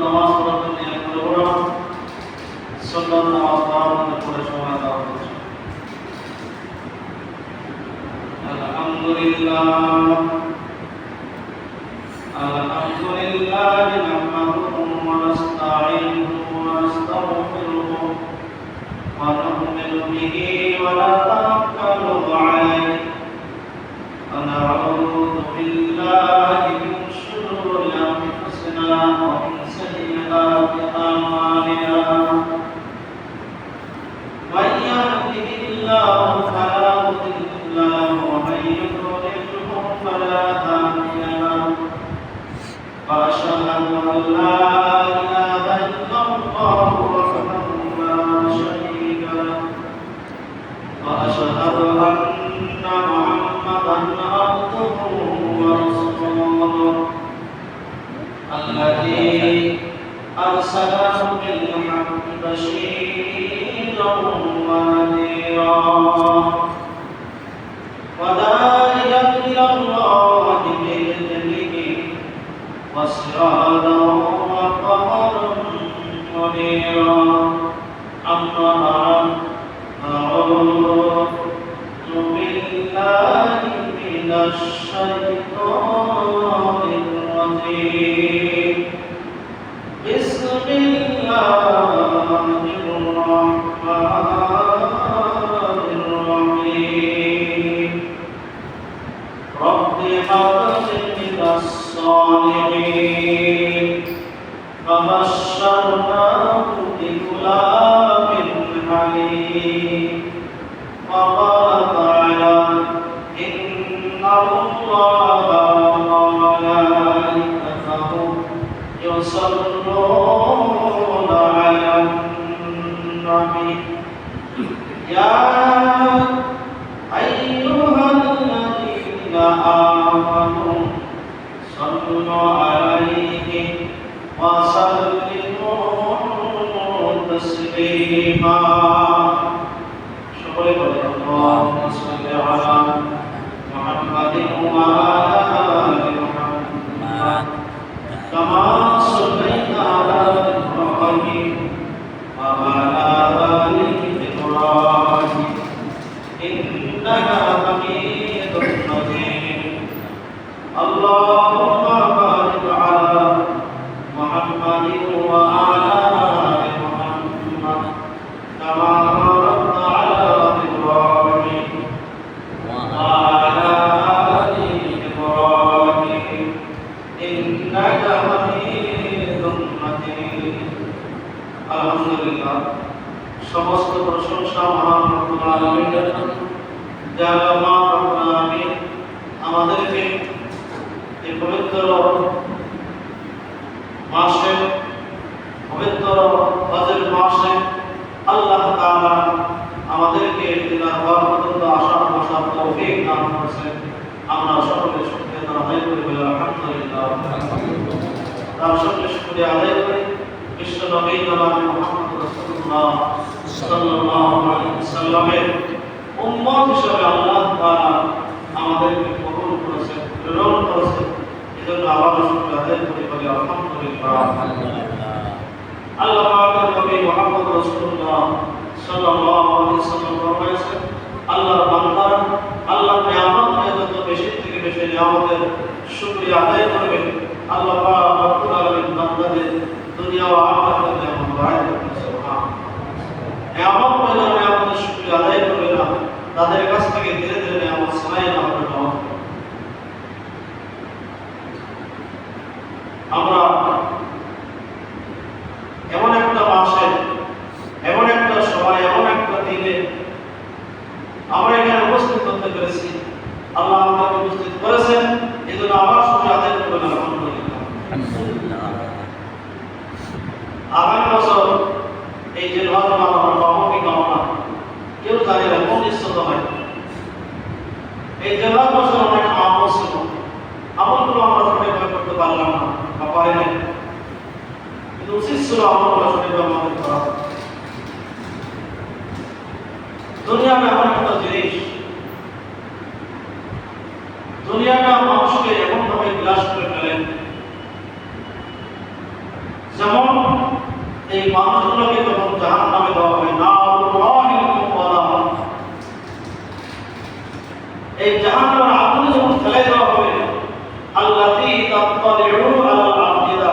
নামাজ পড়ার নিয়ত করব না, সুন্নাত নামাজ পড়ার পরে সময় দাও। আলহামদুলিল্লাহ আলহামদুলিল্লাহ নাহমাদুহু ওয়া নাস্তাঈনুহু ওয়া নাস্তাগফিরুহু ওয়া নু'মিনু বিহি ওয়া নাতাওয়াক্কালু আলাইহি ওয়া না'উযু বিল্লাহি মিন শুরুরি আনফুসিনা ওয়া মিন sayyi'ati a'malina man yahdihillahu fala mudilla lahu wa man yudlilhu fala hadiya lahu wa ashhadu an la ilaha illallah wahdahu la sharika lahu wa ashhadu anna muhammadan abduhu wa rasuluhu alladhi arsalahu bil haqqi bashiran wa nadhira wa da'iyan ila Allahi bi'idhnihi wa sirajan wa qamaran munira amma ba'd a'udhu billahi minash shaitanir rajim bismillahirrahmanirrahim rabbi habli minas salihin fabashsharnahu bigulamin halim wa qala ta'ala inna allaha wa malaikatahu yusalluna 'alan nabi ya ayyuhalladzina amanu sallu 'alaihi wa sallimu taslima সকলে বলে আল্লাহুম্মা সাল্লি আলা মুহাম্মাদিন ওয়া আলা আলি মুহাম্মাদ কামা সাল্লাইতা আলা ইব্রাহিম ওয়া আলা আলি ইব্রাহিম ইন্নাকা হামিদুম মাজিদ আল্লাহুম্মা বারিক আলা মুহাম্মাদিন ওয়া আলা আলি মুহাম্মাদ কামা বারাকতা আলা ইব্রাহিম ওয়া আলা আলি ইব্রাহিম ইন্নাকা হামিদুম মাজিদ আলহামদুলিল্লাহ সমস্ত প্রশংসা মহান রব্বুল আলামিনের জন্য যার মহান রব্বুল আলামিন আমাদেরকে এই পবিত্র মাসে পবিত্র হজের মাসে আল্লাহ তাআলা আমাদেরকে দিনার ঘর পর্যন্ত আসার বসার তৌফিক দান করেছেন। আমরা সকলে শুকরিয়া আদায় করি বলে আলহামদুলিল্লাহ। তার সকলে শুকরিয়া আদায় করি বিশ্ব নবী জনাব মুহাম্মদ রাসূলুল্লাহ সাল্লাল্লাহু আলাইহি ওয়াসাল্লামের উম্মত হিসেবে আল্লাহ তাআলা আমাদেরকে কবুল করেছেন, প্রেরণ করেছেন। এজন্য আবার শুকরিয়া আদায় করি বলে আলহামদুলিল্লাহ। আল্লাহ পাকের নবী মুহাম্মদ রাসূলুল্লাহ সাল্লাল্লাহু আলাইহি ওয়াসাল্লাম ফরমায়েছেন, আল্লাহর বান্দারা আল্লাহর নিয়ামত যত বেশি থেকে বেশি নিয়ামতের শুকরিয়া আদায় করবে, আল্লাহ পাক রব্বুল আলামিন বান্দাদের দুনিয়া ও আখিরাতে নিয়ামত বাড়ায় দেবেন। সুবহানাল্লাহ। নিয়ামত পেলে নিয়ামতের শুকরিয়া আদায় করবে না, তাদের কাছ থেকে ধীরে ধীরে নিয়ামত ছাড়াই না হবে। আমরা এমন একটা মাসে, এমন একটা সময়, এমন একটা দিনে আমরা এখানে উপস্থিত হতে পেরেছি। আল্লাহ আমাদেরকে উপস্থিত করেছেন, এই জন্য আবার শুকরিয়া আদায় করবেন আলহামদুলিল্লাহ। আগামী বছর এই যে রমজান আমরা পাবো কি পাবো না কেউ জানে না, কোন নিশ্চিত হয়। এই জেলার বছর অনেক আমল ছিল, আমলগুলো আমরা সঠিকভাবে করতে পারলাম না বা পারিনি, কিন্তু উচিত ছিল আমলগুলো সঠিকভাবে আমাদের করা। দুনিয়াটা এমন একটা জিনিস, দুনিয়াটা মানুষকে এমন ভাবে গ্রাস করে ফেলে যেমন এই মানুষগুলোকে যখন জাহান্নামে দেওয়া হবে নারুল্লাহিল মুওয়ালা, এই জাহান্নামের আগুনে যখন ফেলে দেওয়া হবে আল্লাতী তাত্তালিউ আলাল আফিদা,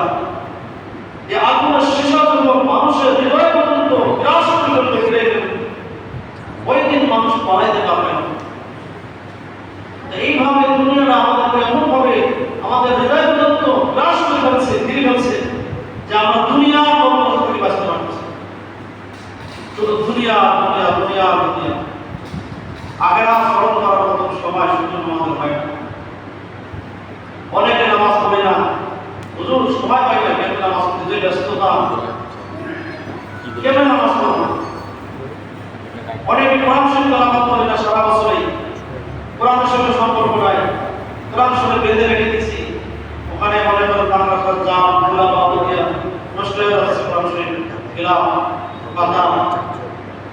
এই আগুনের শিশা যখন মানুষের হৃদয় পর্যন্ত গ্রাস করতে ফিরে গেল, ওই দিন মানুষ পালাইতে পারবে না। এইভাবে দুনিয়াটা আমাদেরকে এমনভাবে আমাদের হৃদয় পর্যন্ত গ্রাস করে ফেলছে, ফিরে ফেলছে যে আমরা দুনিয়ার কর্মস্থ থেকে বাঁচতে পারছি, শুধু দুনিয়া দুনিয়া দুনিয়া দুনিয়া। আগেরা স্মরণ করার মতো সময় সুযোগ আমাদের হয় না। অনেকে নামাজ পড়ে না, হুজুর সময় পাই না, কেন নামাজ পড়তে যে ব্যস্ততা, কেন নামাজ পড়ব না। অনেকে কোরআন শরীফ তেলাওয়াত করে না সারা বছরই, কোরআনের সঙ্গে সম্পর্ক নাই, কোরআন সঙ্গে বেঁধে রেখে দিচ্ছি, ওখানে মনে করে বাংলা জাম ভুলা বাবুয়া নষ্ট হয়ে যাচ্ছে। কোরআন শরীফ খেলাম কথা,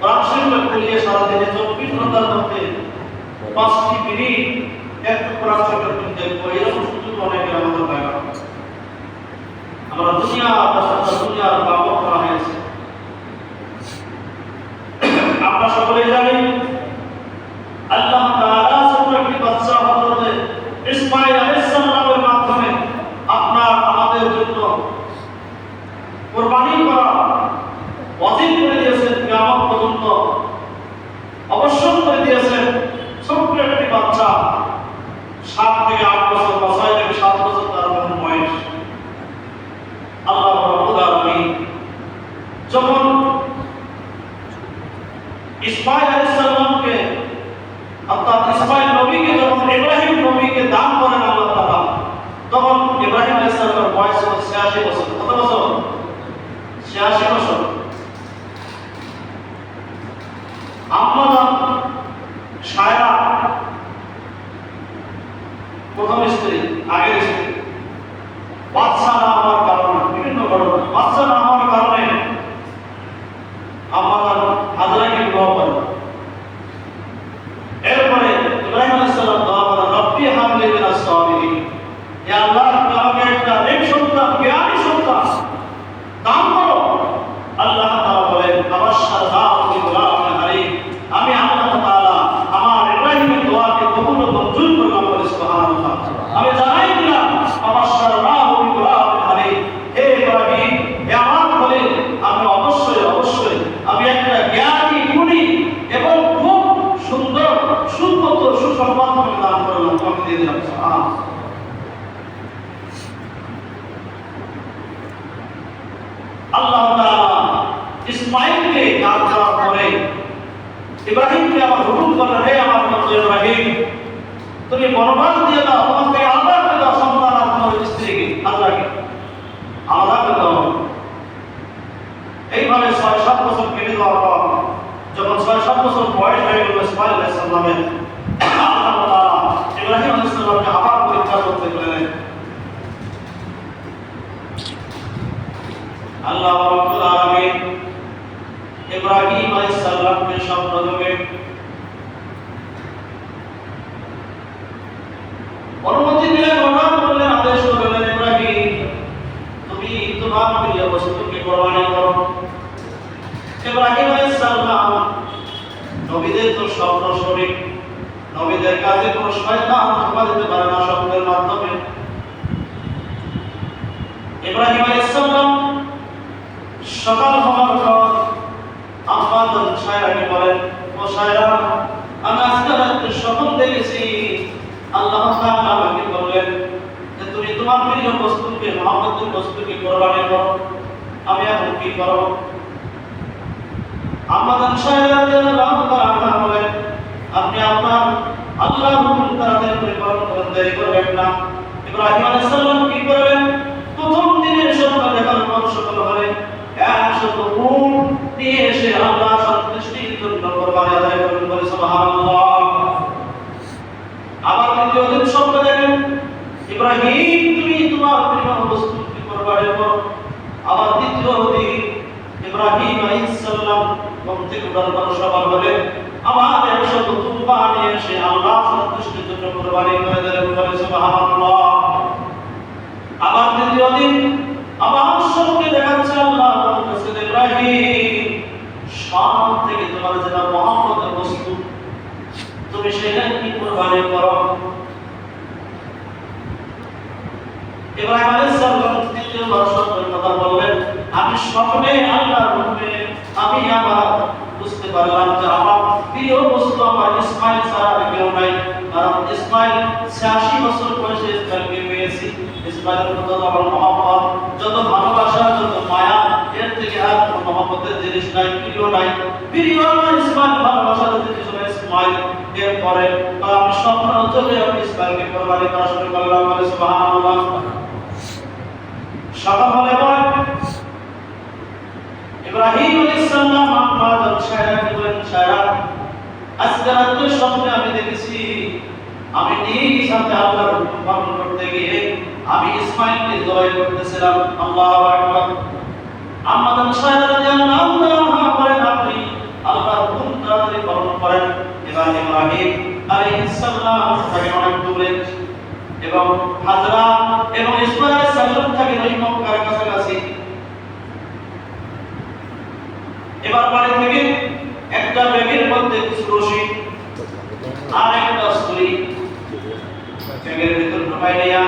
কোরআন শরীফ খুলিয়ে সারাদিনে 24 ঘন্টার মধ্যে 5টি মিনিট একটু কোরআন শরীফ দেখবো, এরকম সুযোগ অনেকের আমাদের হয় না। আমরা দুনিয়ার বাবদ করা হয়েছে। আমরা সকলেই জানি আল্লাহ তাআলা ছোট একটি বাচ্চা হযরত ইসমাঈল আলাইহিস সালামের মাধ্যমে আপনার আমাদের জন্য কুরবানি করা ওয়াজিব করে দিয়েছেন, কিয়ামত পর্যন্ত অবশ্যই করে দিয়েছেন। ছোট একটি বাচ্চা 7 থেকে 8 বছর বা 6 থেকে 7 বছর তার বয়স। আল্লাহ রাব্বুল আলামিন যখন ইসমাঈল আলাইহিস সালামকে অর্থাৎ ইসমাঈল নবীকে যখন ইব্রাহিম নবীকে দান করেন আল্লাহ তাআলা, তখন ইব্রাহিম আলাইহিস সালামের বয়স ছিল 86 বছর। কত বছর? 86 বছর। আম্মা সায়রা প্রথম স্ত্রী, আগের স্ত্রী, বাচ্চা না হওয়ার কারণে, বিভিন্ন ঘটনা, বাচ্চা না হওয়ার কারণে আম্মা হাজরাকে বিবাহ করেন। এরপরে ইব্রাহিম আলাইহিস সালাম দোয়া করেন, রব্বি হাবলি মিনাস সাবিরিন, হে আল্লাহ তুমি আমাকে একটা নেক সন্তান, জ্ঞানী সন্তান দান করো। আল্লাহ তাআলা বলেন, আবাশশারনাহু বিগুলামিন হালিম, আমি আল্লাহ তাআলা আমার ইব্রাহিমের দোয়াকে কবুল ও মঞ্জুর করলাম। বলে সুবহানাল্লাহ। আমি জানাই দিলাম আবাশশারনাহু বিগুলামিন হালিম, হে ইব্রাহিম, হে আমার বলে আমি অবশ্যই অবশ্যই আমি একটা জ্ঞানী, গুণী এবং খুব সুন্দর সুপুত্র সুসম্পন্ন তোমাকে দান করলাম, তোমাকে দিয়ে দিলাম। আল্লাহ তাআলা ইসমাঈলকে দান করার পরে ইব্রাহিমকে আবার হুকুম করলেন, হে আমার পুত্র ইব্রাহিম, তুমি বনবাস দিয়ে দাও, তোমাকে আলাদা করে দাও সন্তান আর তোমার স্ত্রীকে আল্লাহকে আলাদা করে দাও। এইভাবে 6-7 বছর কেটে যাওয়ার পর যখন 6-7 বছর বয়স হয়ে গেল ইসমাঈল আলাইহিস সালামের, আল্লাহ তাআলা ইব্রাহিম আলাইহিস সালামকে আবার পরীক্ষা করতে গেলেন। আল্লাহ রাব্বুল আলামিন ইব্রাহিম আলাইহিস সালামকে স্বপ্ন দেখে অনুমতি দিলেন, অনুরোধ করলেন, আদেশ করলেন, ইব্রাহিম তুমি তোমার প্রিয় বস্তুকে কুরবানি করো। ইব্রাহিম আলাইহিস সালাম নবীদের তো স্বপ্ন শরীক, নবীদের কাছে কোনো শয়তান ধোঁকা দিতে পারে না স্বপ্নের মাধ্যমে। ইব্রাহিম আলাইহিস সালাম সকাল হওয়ার পর আম্মা সায়রাকে বলেন, ও সায়রা, আমি আজকে রাতে স্বপ্ন দেখেছি, আল্লাহ তাআলা আমাকে বললেন যে তুমি তোমার প্রিয় বস্তুকে, মুহাম্মদের বস্তুকে কুরবানি করো। আমি এখন কি করব? আম্মা সায়রা রাদিয়াল্লাহু তাআলা বলেন, আপনি আপনার আল্লাহর হুকুম তাড়াতাড়ি করে পালন করেন, দেরি করবেন না। ইব্রাহিম আলাইহিস সালাম কি করলেন? প্রথম দিনের স্বপ্ন দেখার পর সকাল হলে 100 উট নিয়ে এসে আল্লাহ সন্তুষ্টির জন্য কুরবানি আদায় করলেন। বলে সুবহানাল্লাহ। আবার দ্বিতীয় দিন স্বপ্ন দেখেন, ইব্রাহিম তুমি তোমার প্রিয় বস্তুকে কুরবানি করো। আবার তৃতীয় দিন ইব্রাহিম আলাইহিস সালাম ঘুম থেকে উঠার পর সকাল হলে আবার 100 তুফা নিয়ে এসে আল্লাহ সন্তুষ্টির জন্য কুরবানি করে দিলেন। বলে সুবহানাল্লাহ। আবার তৃতীয় দিন আমার সবকে দেখাচ্ছে আল্লাহ বলতেছেন ইব্রাহিম সব থেকে তোমার যেটা মহব্বতের বস্তু তুমি সেটা কি কুরবানি করো। ইব্রাহিম আলাইহিস সালাম দ্বিতীয়বার সত্যের কথা বললেন, আমি স্বপ্নে আল্লাহর রূপে আমি আমার বুঝতে পারলাম যে আমার প্রিয় বস্তু আমার ইসমাইল ছাড়া আর কেউ নাই। কারণ ইসমাইল 86 বছর বয়সে ইসমাইলকে পেয়েছি। ইসমাইলের মতো আমার মহব্বত, যত ভালোবাসা, যত মায়া, এর থেকে আর কোনো মহব্বতের জিনিস নাই, প্রিয় নাই। প্রিয় আমার ইসমাইল, ভালোবাসার জিনিস হলো ইসমাইল। এরপরে আমি স্বপ্ন চলে আমি ইসমাইলকে কোরবানি করা শুরু করলাম। সুবহানাল্লাহ। সকাল হলে পরে ইব্রাহিম আলাইহিস সালাম আপনার সায়রাকে বলেন, সায়রা আজকে রাতে স্বপ্নে আমি দেখেছি আমি নিজ হাতে আল্লাহর হুকুম পালন করতে গিয়ে আমি ইসমাইলকে জবাই করতেছিলাম। আল্লাহু আকবার। আমাদের সায়রা রাদিয়াল্লাহু আনহা বলেন, আপনি আল্লাহর হুকুম তাড়াতাড়ি পালন করেন। এবার ইব্রাহিম আলাইহিস সালাম তাকে অনেক দূরে এবং হাজরা এবং ইসমাইল আলাইহিস সালাম থেকে ওই মক্কার কাছাকাছি। এবার বাড়ি থেকে একটা ব্যাগের মধ্যে কিছু রশি আর একটা ছুরি ব্যাগের ভিতর ঢুকাই নিয়ে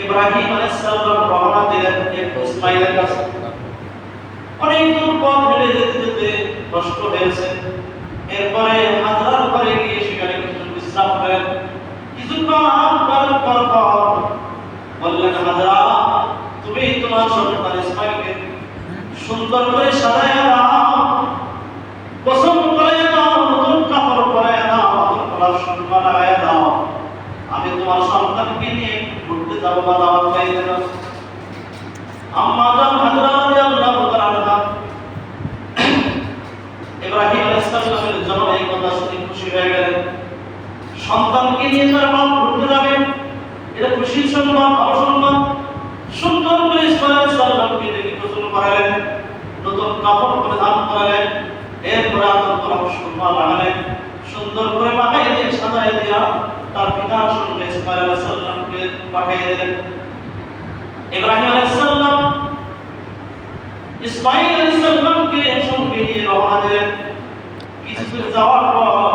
ইব্রাহিম আলাইহিস সালাম রওনা দিলেন ইসমাইলের কাছে। অনেক দূর পথ হেঁটে যেতে যেতে কষ্ট হয়েছে। এরপরে হাজরার ঘরে গিয়ে সেখানে কিছু বিশ্রাম করেন। কিছুক্ষণ আরাম করার পর বললেন, হাজরা তুমি তোমার সন্তান ইসমাইলকে সুন্দর করে সাজায় দাও, গোসল করায় দাও, নতুন কাপড় পরায় দাও, নতুন গলার সুরমা লাগায় দাও। আমি তোমার সন্তানকে নিয়ে ঘুরতে যাবো বা দাওয়াত খাইতে যাবো। আম্মা জান হাজরা রাদিয়াল্লাহু তাআলা ইব্রাহিম আলাইহিস সালামের জন্য এই কথা শুনে খুশি হয়ে গেলেন। সন্তানকে নিয়ে তার বাপ ঘুরতে যাবে, এটা খুশির সংবাদ, ভালো সংবাদ। সুন্দর করে ইসমাইল আলাইহিস সালামকে দেখে গোসল করালেন, নতুন কাপড় পরিধান করালেন, এরপরে আদর করে সুরমা লাগালেন, সুন্দর করে মাথায় দিয়ে সাজায় দিয়া তার পিতার সঙ্গে ইসমাইল আলাইহিস সালামকে পাঠিয়ে দিলেন। ইব্রাহিম আলাইহিস সালাম ইসমাইল আলাইহিস সালামকে সঙ্গে নিয়ে রওনা দিলেন। কিছুদূর যাওয়ার পর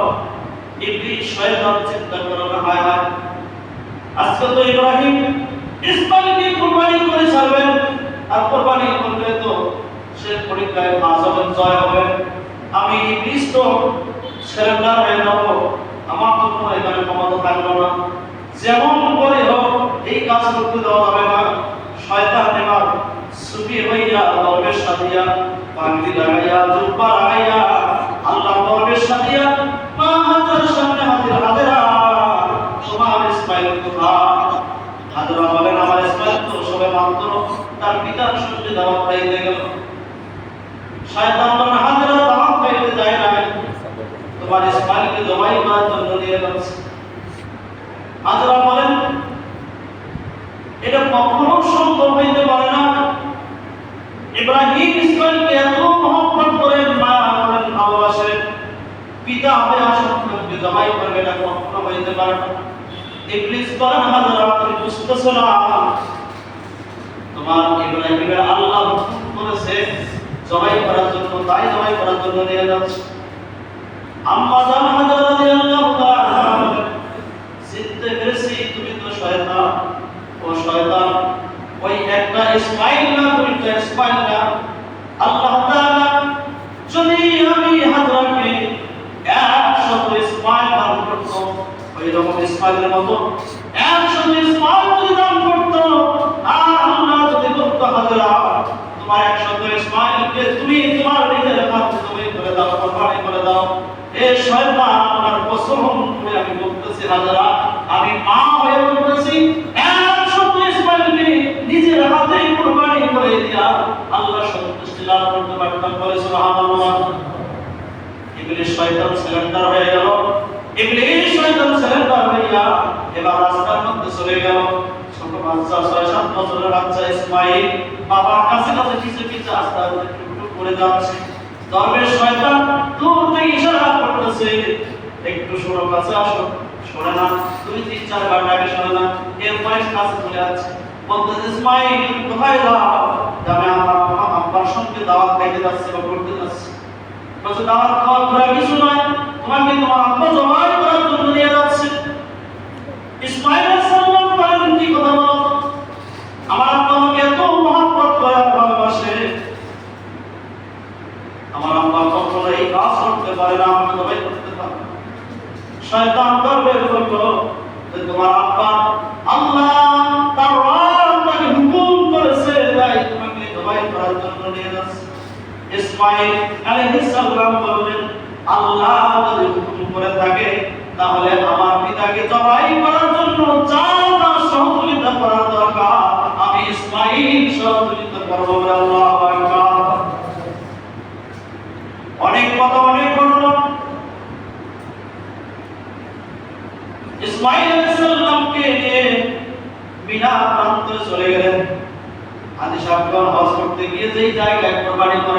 ইবলিস শয়তান চিন্তা করলো, হায় হায় আজকে তো ইব্রাহিম ইসমাইলকে কুরবানি করে ছাড়বেন, আর কুরবানি করলে তো সে পরীক্ষায় পাস হবে, জয় হবে। আমি ইবলিস তো সারেন্ডার হয়ে যাব, আমার তো কোনো এখানে ক্ষমতা থাকলো না। যেমন করে হোক এই কাজ করতে দেওয়া যাবে না। শয়তান এবার সুফি হইয়া দরবেশ সাজিয়া পাগড়ি লাগাইয়া জুব্বা লাগাইয়া আল্লাহ দরবেশ সাজিয়া মা হাজরার সামনে হাজির, হাজরা তোমার ইসমাইল কোথায়? হাজরা বলেন, আমার ইসমাইল তো সবে মাত্র তার পিতার সঙ্গে দাওয়াত খাইতে গেল। শয়তান বলেন, হাজরা দাওয়াত খাইতে যায় না, তোমার ইসমাইলকে জবাই করার জন্য নিয়ে যাচ্ছে। হাজরা বলেন, এটা কখনো সম্ভব হইতে পারে না। ইব্রাহিম ইসমাইলকে এত মহব্বত করেন, মায়া করেন, ভালোবাসেন, পিতা হবে সন্তানকে জবাই করবে, এটা কখনো হইতে পারে না। ইবলিস বলেন, হাজরা তুমি বুঝতেছো না, তোমার ইব্রাহিমের আল্লাহ হুকুম করেছে জবাই করার জন্য, তাই জবাই করার জন্য নিয়ে যাচ্ছে। আম্মা জান হাজরা রাদিয়াল্লাহু তাআলা চিন্তা করেছি তুমি তো শয়তান, ও শয়তান ওই একটা ইসমাইল না, দুইটা ইসমাইল না। আল্লাহ তাআলা যদি আমি হাজরাকে 100 ইসমাইল দান করত, ওই রকম ইসমাইলের মতো 100 ইসমাইল যদি দান করত, আর আল্লাহ যদি বলতো হাজরা তোমার 100 ইসমাইলকে তুমি তোমার নিজের হাতে তুমি করে দাও, কোরবানি করে দাও। এ শয়তান আমার কসম করে আমি বলতেছি হাজরা, আমি মা হয়ে বলতেছি 100 ইসমাইলকে নিজের হাতে কোরবানি করে দিয়া আল্লাহ সন্তুষ্টি লাভ করতে পারতাম। বলে সুবহানাল্লাহ। ইবলিস শয়তান সিলিন্ডার হয়ে গেল। ইবলিস শয়তান সিলিন্ডার হইয়া এবার রাস্তার মধ্যে চলে গেল। ছোট বাচ্চা 6-7 বছরের বাচ্চা ইসমাইল বাবার কাছে কাছে পিছে পিছে আস্তে আস্তে টুকটুক করে যাচ্ছে। দরবেশ শয়তান দূর থেকে ইশারা করতেছে, একটু শোনো, কাছে আসো। শোনে না, 2-3-4 বার ডাকে শোনে না। এর বয়স কাছে চলে যাচ্ছে। বলতেছে ইসমাইল কোথায় যাও? আমি আমার আব্বার সঙ্গে দাওয়াত খাইতে যাচ্ছি বা করতে যাচ্ছি। বলছে দাওয়াত খাওয়া ঘোরা কিছু নয়, তোমাকে তোমার আব্বা জবাই করার জন্য নিয়ে যাচ্ছে। ইসমাইল আলাইহিস সালাম বলেন কি কথা বলো, আমার আব্বা আমাকে এত মহব্বত করে আর ভালোবাসে, আমার আব্বা কখনো এই কাজ করতে পারে না, আমাকে জবাই করতে পারে। শয়তান বের করলো যে তোমার আব্বা আল্লাহ তার রব তাকে হুকুম করেছে তাই তোমাকে জবাই করার জন্য নিয়ে যাচ্ছে। ইসমাইল আলাইহিস সালাম বললেন আল্লাহ যদি হুকুম করে থাকে তাহলে আমার পিতাকে জবাই করার জন্য যা যা সহযোগিতা করার দরকার আমি ইসমাইল সহযোগিতা করব। আল্লাহু আকবার। অনেক কথা অনেক ঘটনা। ইসমাইল আলাইহিস সালামকে নিয়ে মিনা প্রান্তে চলে গেলেন। হাজী সাহেবগণ হজ করতে গিয়ে যেই জায়গায় কুরবানি করার